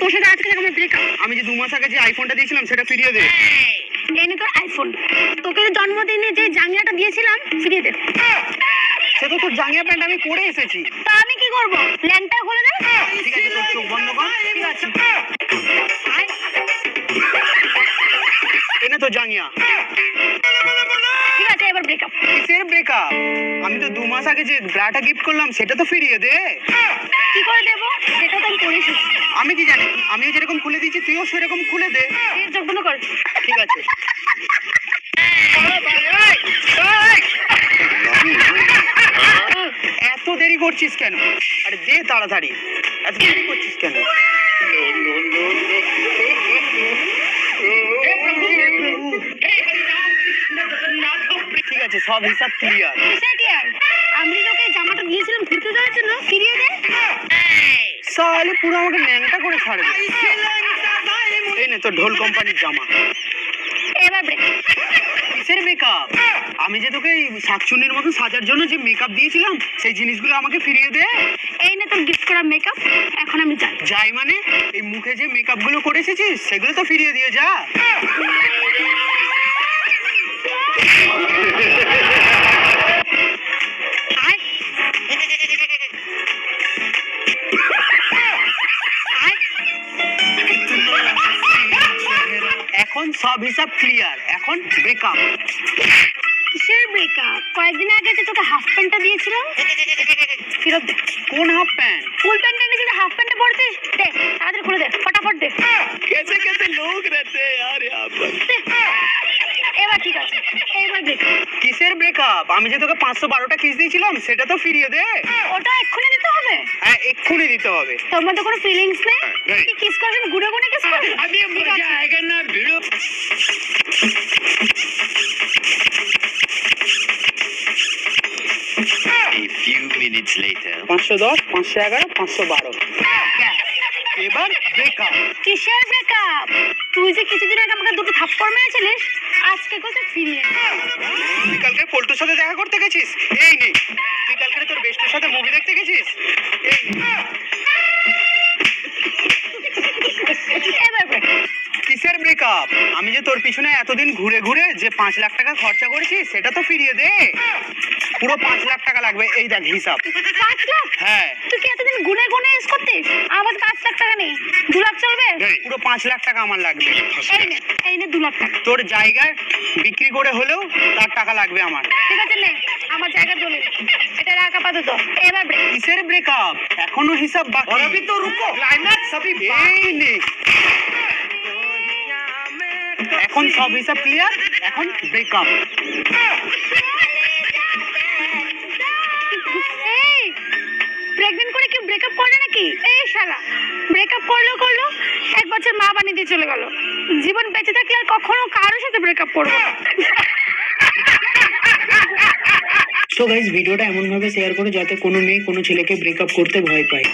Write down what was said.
তোর সাথে আজকে আমার ব্রেকআপ। আমি যে 2 মাস আগে যে আইফোনটা দিয়েছিলাম সেটা ফিরিয়ে দে। এনে তোর আইফোন। তোকে জন্মদিনে যে জাঙ্গিয়াটা দিয়েছিলাম ফিরিয়ে দে। সে তো তোর জাঙ্গিয়া প্যান্ট আমি পরে এসেছি। তা আমি কি করব? ল্যাংটা খুলে দে। ঠিক আছে, তোর চোখ বন্ধ কর। ঠিক আছে। এনে তো জাঙ্গিয়া। ঠিক আছে, এবার ব্রেকআপ। কিসের ব্রেকআপ? আমি তো 2 মাস আগে যে ব্রাটা গিফট করলাম সেটা তো ফিরিয়ে দে। কি করে দেব? সেটা তো আমি করে এসেছি। আমি কি জানি, আমিও যেরকম খুলে দিয়েছি তুইও সেরকম খুলে দে। এই চোখ বন্ধ কর। ঠিক আছে। এত দেরি করছিস কেন? আরে দে তাড়াতাড়ি, এত দেরি করছিস কেন? ঠিক আছে, সব হিসাব ক্লিয়ার। আমি তোকে জামাটা দিয়েছিলাম ফিরতে দেওয়ার জন্য, ফিরিয়ে দে। সালে পুরো আমাকে ন্যাংটা করে ছাড়বে। এই নে তোর ঢোল কোম্পানির জামা। এবার ব্রেকআপ। কিসের মেকআপ? আমি যে তোকে শাকচুন্নির মতো সাজার জন্য যে মেকআপ দিয়েছিলাম সেই জিনিসগুলো আমাকে ফিরিয়ে দে। এই নে তোর গিফট করা মেকআপ। এখন আমি যাই। যাই মানে? এই মুখে যে মেকআপ গুলো করে এসেছিস সেগুলো তো ফিরিয়ে দিয়ে যা। এখন সব হিসাব ক্লিয়ার, এখন ব্রেকআপ। কিসের ব্রেকআপ? কয়েকদিন আগে যে তোকে হাফ প্যান্টটা দিয়েছিলাম ফেরত দে। কোন হাফ প্যান্ট? ফুল প্যান্ট এনেছি, হাফ প্যান্টে পড়তিস। দে, তাড়াতাড়ি খুলে দে, ফটাফট দে। कैसे कैसे लोग रहते हैं यार यहाँ पर। এবার ঠিক আছে, এবার ব্রেকআপ। কিসের ব্রেকআপ? আমি যে তোকে 512টা কিস দিয়েছিলাম সেটা তো ফিরিয়ে দে। ওটা এক্ষুনি দিতে হবে? হ্যাঁ, এক্ষুনি দিতে হবে। তোর মধ্যে কোনো ফিলিংস নেই? নেই। কি কিস করবি? গুনে গুনে কিস করবি? अभी मजा आएगा ना भिड़ो। A few minutes later. 510, 511, 512। এবার ব্রেকআপ। কিসের ব্রেকআপ? তুই যে কিছুদিন আগে আমাকে দুটো থাপ্পড় মেরেছিলিস, আজকে কোথায় ফিরিয়ে দে। তুই কালকে পল্টুর সাথে দেখা করতে গেছিস? এই নেই। তুই কালকে তোর বেস্টের সাথে মুভি দেখতে গেছিস? এই এবার ব্রেকআপ। কিসের ব্রেকআপ? আমি যে তোর পিছনে এতদিন ঘুরে ঘুরে যে 5 লাখ টাকা খরচা করেছি সেটা তো ফিরিয়ে দে। পুরো 5 লাখ টাকা লাগবে, এই দেখ হিসাব। 5 লাখ? হ্যাঁ, তুই কি এতদিন গুনে গুনে ইউজ করতিস? আমার 5 লাখ টাকা নেই, 2 লাখ চলবে? পুরো 5 লাখ টাকা আমার লাগবে। এই নে 2 লাখ টাকা। তোর জায়গায় বিক্রি করে হলেও তার টাকা লাগবে আমার। ঠিক আছে, নে আমার জায়গা দলিল, এটা রাখ আপাতত। এবার ব্রেক। কিসের ব্রেকআপ? এখনো হিসাব বাকি। और अभी तो रुको, क्लाइमैक्स अभी এই নে। এখন সব হিসাব ক্লিয়ার, এখন ব্রেকআপ। এই প্রেগনেন্ট করে কি ব্রেকআপ করে নাকি? এই শালা ব্রেকআপ করলো 1 বছর মা বানিয়ে দিয়ে চলে গেল। জীবন বেঁচে থাকলে আর কখনো কারোর সাথে ব্রেকআপ করবো না। সো গাইস, ভিডিওটা এমন ভাবে শেয়ার করো যাতে কোনো মেয়ে কোনো ছেলেকে ব্রেকআপ করতে ভয় পায়।